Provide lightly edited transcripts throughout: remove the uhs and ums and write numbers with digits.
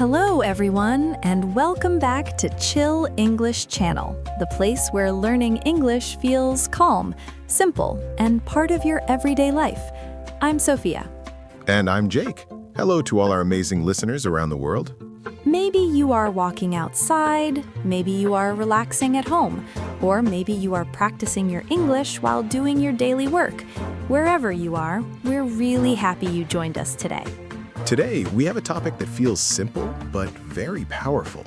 Hello, everyone, and welcome back to Chill English Channel, the place where learning English feels calm, simple, and part of your everyday life. I'm Sophia. And I'm Jake. Hello to all our amazing listeners around the world. Maybe you are walking outside, maybe you are relaxing at home, or maybe you are practicing your English while doing your daily work. Wherever you are, we're really happy you joined us today. Today, we have a topic that feels simple but very powerful.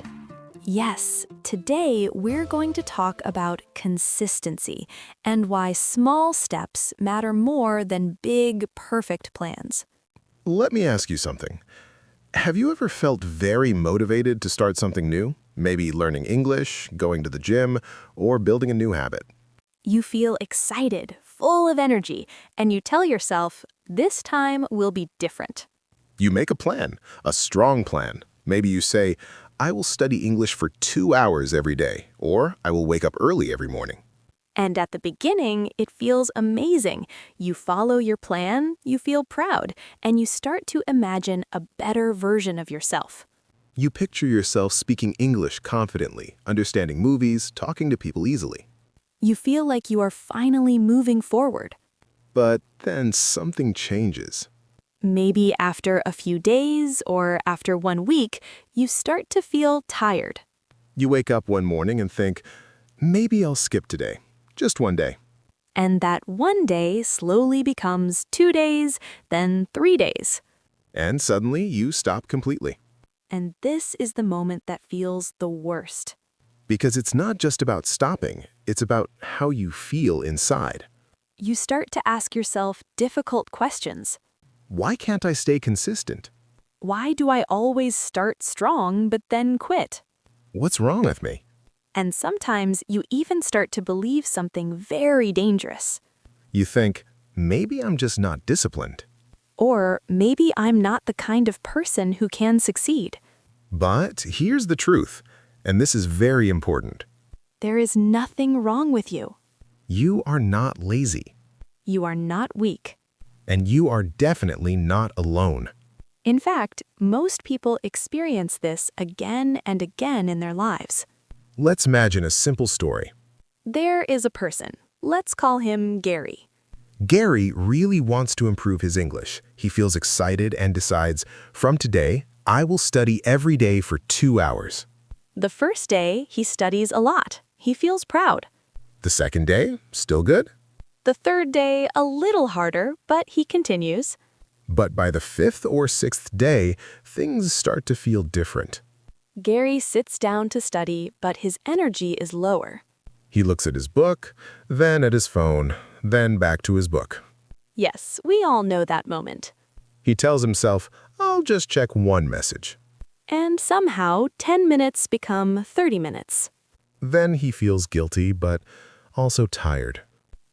Yes, today we're going to talk about consistency and why small steps matter more than big, perfect plans. Let me ask you something. Have you ever felt very motivated to start something new? Maybe learning English, going to the gym, or building a new habit? You feel excited, full of energy, and you tell yourself, this time will be different. You make a plan, a strong plan. Maybe you say, I will study English for 2 hours every day, or I will wake up early every morning. And at the beginning, it feels amazing. You follow your plan, you feel proud, and you start to imagine a better version of yourself. You picture yourself speaking English confidently, understanding movies, talking to people easily. You feel like you are finally moving forward. But then something changes. Maybe after a few days or after 1 week, you start to feel tired. You wake up one morning and think, maybe I'll skip today, just one day. And that one day slowly becomes 2 days, then 3 days. And suddenly you stop completely. And this is the moment that feels the worst. Because it's not just about stopping, it's about how you feel inside. You start to ask yourself difficult questions. Why can't I stay consistent? Why do I always start strong but then quit? What's wrong with me? And sometimes you even start to believe something very dangerous. You think, maybe I'm just not disciplined. Or maybe I'm not the kind of person who can succeed. But here's the truth, and this is very important. There is nothing wrong with you. You are not lazy. You are not weak. And you are definitely not alone. In fact, most people experience this again and again in their lives. Let's imagine a simple story. There is a person. Let's call him Gary. Gary really wants to improve his English. He feels excited and decides, from today, I will study every day for 2 hours. The first day, he studies a lot. He feels proud. The second day, still good. The third day, a little harder, but he continues. But by the 5th or 6th day, things start to feel different. Gary sits down to study, but his energy is lower. He looks at his book, then at his phone, then back to his book. Yes, we all know that moment. He tells himself, I'll just check one message. And somehow, 10 minutes become 30 minutes. Then he feels guilty, but also tired.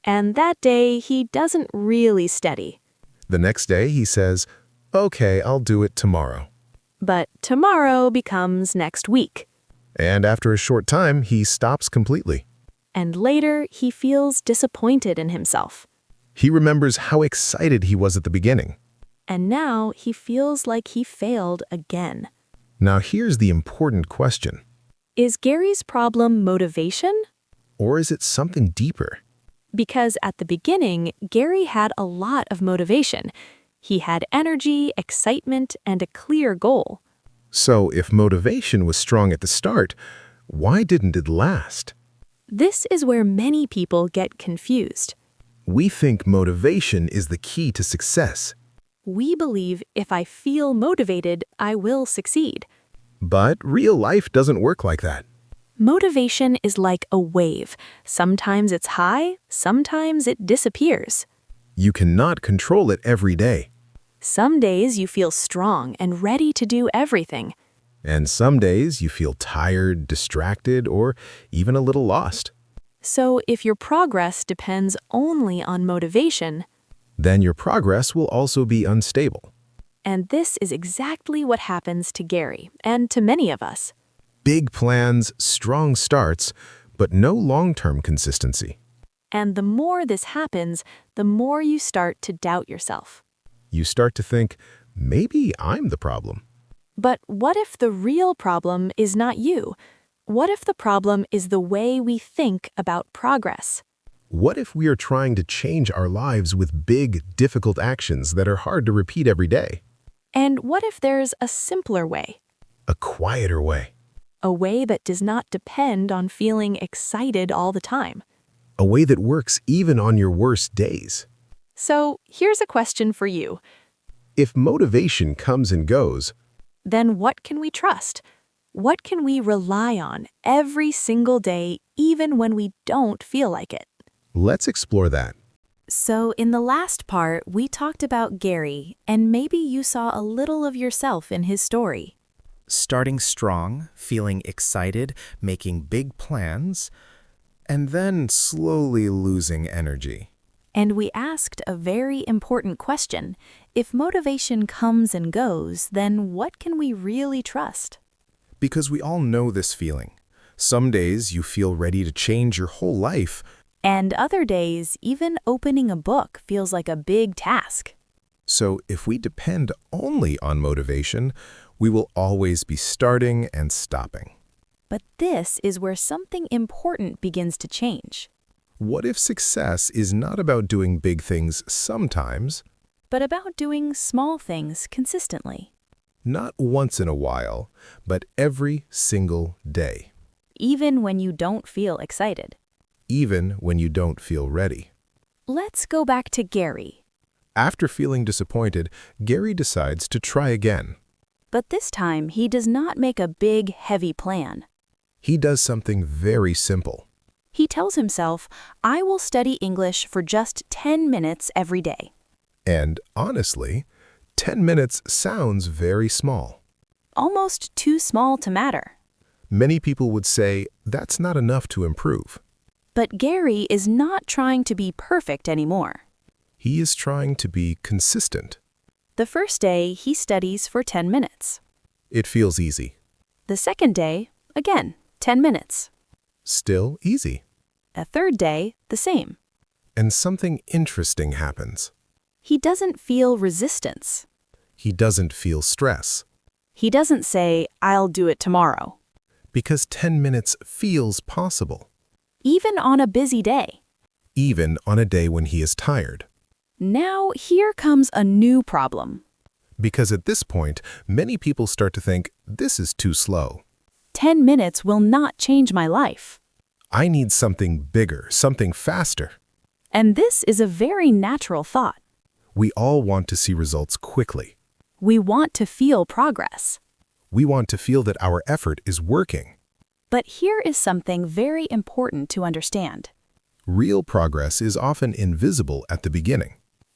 And that day, he doesn't really study. The next day, he says, okay, I'll do it tomorrow. But tomorrow becomes next week. And after a short time, he stops completely. And later, he feels disappointed in himself. He remembers how excited he was at the beginning. And now, he feels like he failed again. Now here's the important question. Is Gary's problem motivation? Or is it something deeper? Because at the beginning, Gary had a lot of motivation. He had energy, excitement, and a clear goal. So if motivation was strong at the start, why didn't it last? This is where many people get confused. We think motivation is the key to success. We believe if I feel motivated, I will succeed. But real life doesn't work like that. Motivation is like a wave. Sometimes it's high, sometimes it disappears. You cannot control it every day. Some days you feel strong and ready to do everything. And some days you feel tired, distracted, or even a little lost. So if your progress depends only on motivation, then your progress will also be unstable. and this is exactly what happens to Gary and to many of us. Big plans, strong starts, but no long-term consistency. And the more this happens, the more you start to doubt yourself. You start to think, maybe I'm the problem. But what if the real problem is not you? What if the problem is the way we think about progress? What if we are trying to change our lives with big, difficult actions that are hard to repeat every day? And what if there's a simpler way? A quieter way. A way that does not depend on feeling excited all the time. A way that works even on your worst days. So here's a question for you. If motivation comes and goes, Then what can we trust? What can we rely on every single day, even when we don't feel like it? let's explore that. So in the last part, we talked about Gary, and maybe you saw a little of yourself in his story. Starting strong, feeling excited, making big plans, and then slowly losing energy. And we asked a very important question. If motivation comes and goes, then what can we really trust? Because we all know this feeling. Some days you feel ready to change your whole life, And other days, even opening a book feels like a big task. so if we depend only on motivation, we will always be starting and stopping. But this is where something important begins to change. What if success is not about doing big things sometimes, But about doing small things consistently, not once in a while, but every single day, even when you don't feel excited. even when you don't feel ready? Let's go back to Gary. After feeling disappointed, Gary decides to try again. But this time, he does not make a big, heavy plan. He does something very simple. He tells himself, I will study English for just 10 minutes every day. And honestly, 10 minutes sounds very small. Almost too small to matter. Many people would say that's not enough to improve. But Gary is not trying to be perfect anymore. He is trying to be consistent. The first day, he studies for 10 minutes. It feels easy. The second day, again, 10 minutes. Still easy. A third day, the same. And something interesting happens. He doesn't feel resistance. He doesn't feel stress. He doesn't say, I'll do it tomorrow. Because 10 minutes feels possible. Even on a busy day. Even on a day when he is tired. Now, here comes a new problem. Because at this point, many people start to think, this is too slow. 10 minutes will not change my life. I need something bigger, something faster. And this is a very natural thought. We all want to see results quickly. We want to feel progress. We want to feel that our effort is working. But here is something very important to understand. Real progress is often invisible at the beginning.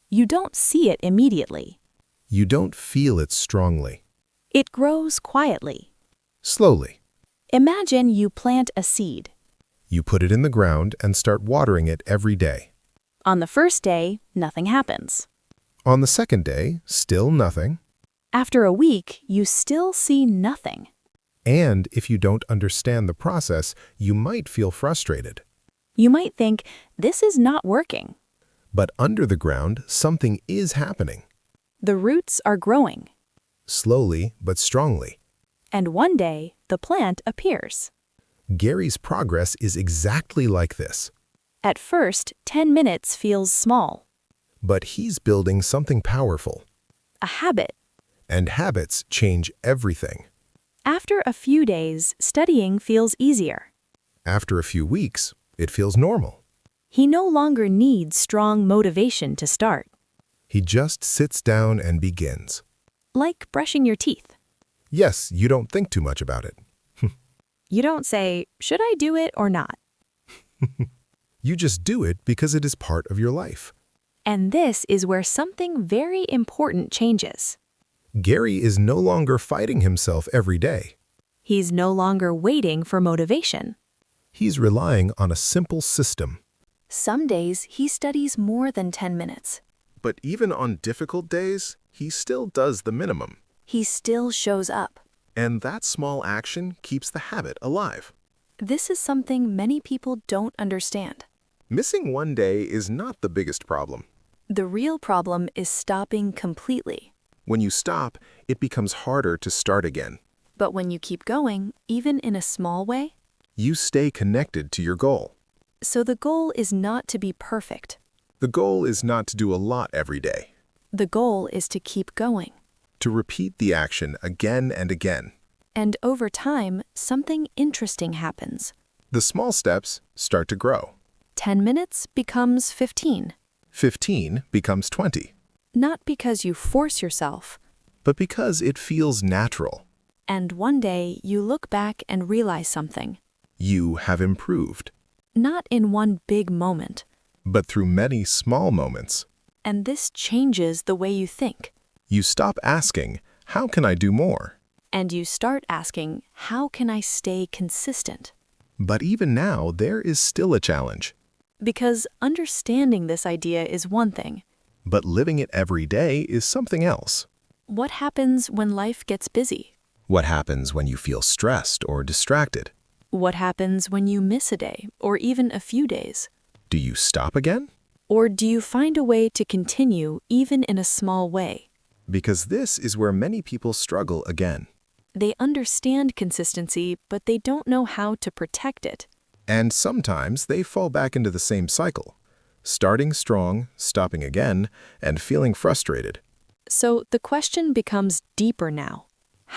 You don't see it immediately. You don't feel it strongly. It grows quietly. Slowly. Imagine you plant a seed. You put it in the ground and start watering it every day. On the first day, nothing happens. On the second day, still nothing. After a week, you still see nothing. And if you don't understand the process, you might feel frustrated. You might think, this is not working. But under the ground, something is happening. The roots are growing. Slowly but strongly. And one day, the plant appears. Gary's progress is exactly like this. At first, 10 minutes feels small. But he's building something powerful. A habit. And habits change everything. After a few days, studying feels easier. After a few weeks, it feels normal. He no longer needs strong motivation to start. He just sits down and begins. Like brushing your teeth. Yes, you don't think too much about it. You don't say, should I do it or not? You just do it because it is part of your life. And this is where something very important changes. Gary is no longer fighting himself every day. He's no longer waiting for motivation. He's relying on a simple system. Some days, he studies more than 10 minutes. But even on difficult days, he still does the minimum. He still shows up. And that small action keeps the habit alive. This is something many people don't understand. Missing one day is not the biggest problem. The real problem is stopping completely. When you stop, it becomes harder to start again. But when you keep going, even in a small way, You stay connected to your goal. so the goal is not to be perfect. The goal is not to do a lot every day, The goal is to keep going. to repeat the action again and again. And over time, something interesting happens. The small steps start to grow. 10 minutes becomes 15. 15 becomes 20, Not because you force yourself. but because it feels natural. And one day you look back and realize something. You have improved, Not in one big moment. but through many small moments. And this changes the way you think. You stop asking, how can I do more? And you start asking, how can I stay consistent? But even now, there is still a challenge. Because understanding this idea is one thing. But living it every day is something else. What happens when life gets busy? What happens when you feel stressed or distracted? What happens when you miss a day or even a few days? Do you stop again? Or do you find a way to continue even in a small way? Because this is where many people struggle again. They understand consistency, but they don't know how to protect it. And sometimes they fall back into the same cycle, starting strong, stopping again, and feeling frustrated. So the question becomes deeper now.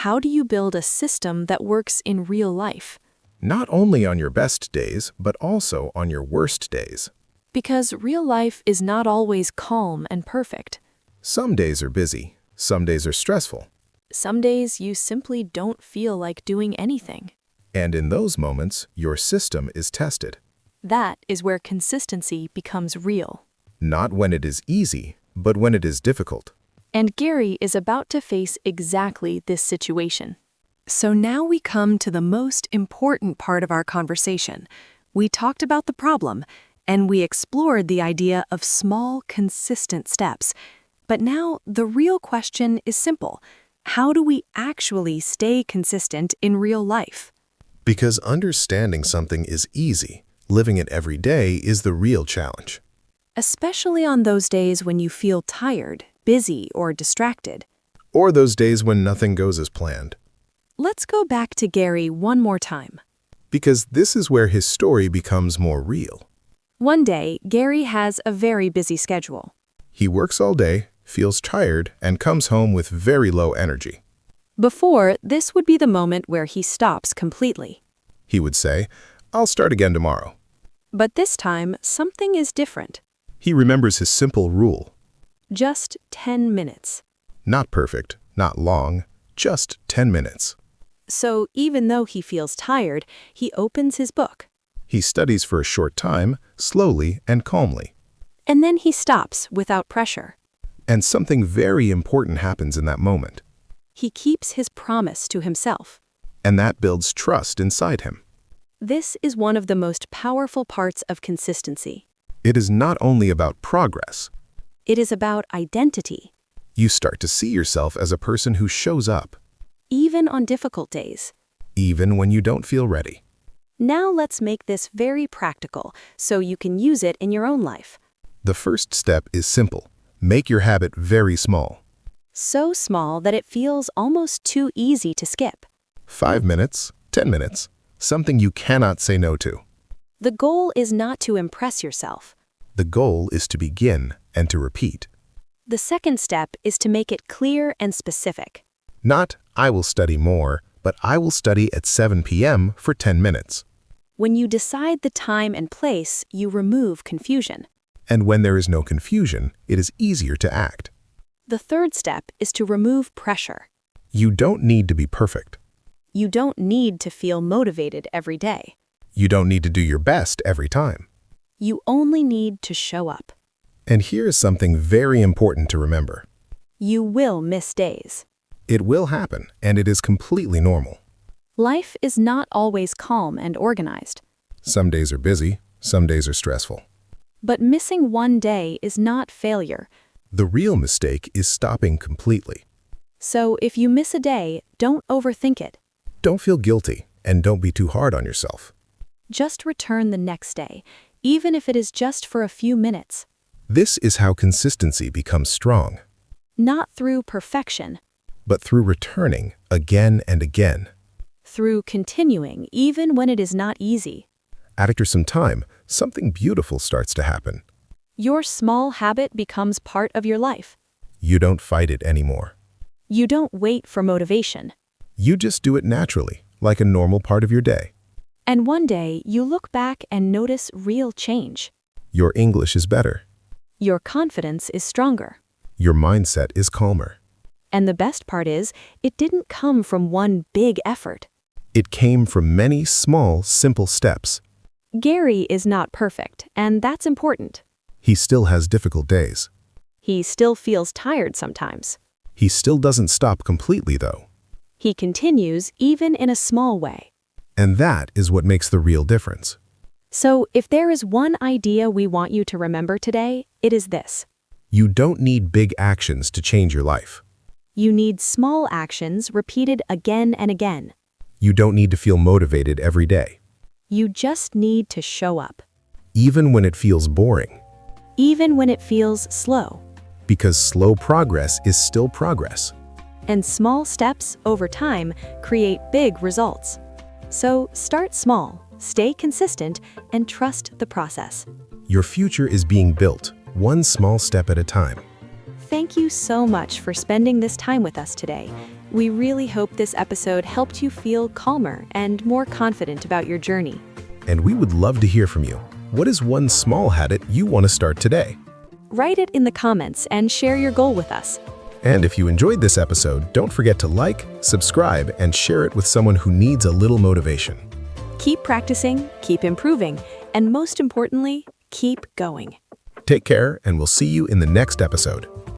How do you build a system that works in real life? Not only on your best days, but also on your worst days. Because real life is not always calm and perfect. Some days are busy, some days are stressful. Some days you simply don't feel like doing anything. And in those moments, your system is tested. That is where consistency becomes real. Not when it is easy, but when it is difficult. And Gary is about to face exactly this situation. So now we come to the most important part of our conversation. We talked about the problem, and we explored the idea of small, consistent steps. But now the real question is simple. How do we actually stay consistent in real life? Because understanding something is easy, living it every day is the real challenge. Especially on those days when you feel tired, busy, or distracted. Or those days when nothing goes as planned. Let's go back to Gary one more time. Because this is where his story becomes more real. One day, Gary has a very busy schedule. He works all day, feels tired, and comes home with very low energy. Before, this would be the moment where he stops completely. He would say, "I'll start again tomorrow." But this time, something is different. He remembers his simple rule. Just 10 minutes. Not perfect, not long, just 10 minutes. So even though he feels tired, he opens his book. He studies for a short time, slowly and calmly. And then he stops without pressure. And something very important happens in that moment. He keeps his promise to himself. And that builds trust inside him. This is one of the most powerful parts of consistency. It is not only about progress. It is about identity, You start to see yourself as a person who shows up, even on difficult days. even when you don't feel ready. Now let's make this very practical so you can use it in your own life. The first step is simple. Make your habit very small. So small that it feels almost too easy to skip. 5 minutes, 10 minutes, something you cannot say no to. The goal is not to impress yourself. The goal is to begin and to repeat. The second step is to make it clear and specific. Not, I will study more, but I will study at 7 p.m. for 10 minutes. When you decide the time and place, you remove confusion. And when there is no confusion, it is easier to act. The third step is to remove pressure. You don't need to be perfect. You don't need to feel motivated every day. You don't need to do your best every time. You only need to show up. And here is something very important to remember. You will miss days. It will happen, and it is completely normal. Life is not always calm and organized. Some days are busy, some days are stressful. But missing one day is not failure. The real mistake is stopping completely. So if you miss a day, don't overthink it. Don't feel guilty, and don't be too hard on yourself. Just return the next day, even if it is just for a few minutes. This is how consistency becomes strong. not through perfection, but through returning again and again. through continuing even when it is not easy. After some time, something beautiful starts to happen. Your small habit becomes part of your life. You don't fight it anymore. You don't wait for motivation. You just do it naturally, like a normal part of your day. And one day, you look back and notice real change. Your English is better. Your confidence is stronger. Your mindset is calmer. And the best part is, it didn't come from one big effort. It came from many small, simple steps. Gary is not perfect, and that's important. He still has difficult days. He still feels tired sometimes. He still doesn't stop completely, though. He continues even in a small way. And that is what makes the real difference. So, if there is one idea we want you to remember today, it is this. You don't need big actions to change your life. You need small actions repeated again and again. You don't need to feel motivated every day, You just need to show up, even when it feels boring, even when it feels slow. because slow progress is still progress. And small steps over time create big results. So, start small, stay consistent, and trust the process. Your future is being built, one small step at a time. Thank you so much for spending this time with us today. We really hope this episode helped you feel calmer and more confident about your journey. And we would love to hear from you. What is one small habit you want to start today? Write it in the comments and share your goal with us. And if you enjoyed this episode, don't forget to like, subscribe, and share it with someone who needs a little motivation. Keep practicing, keep improving, and most importantly, keep going. Take care, and we'll see you in the next episode.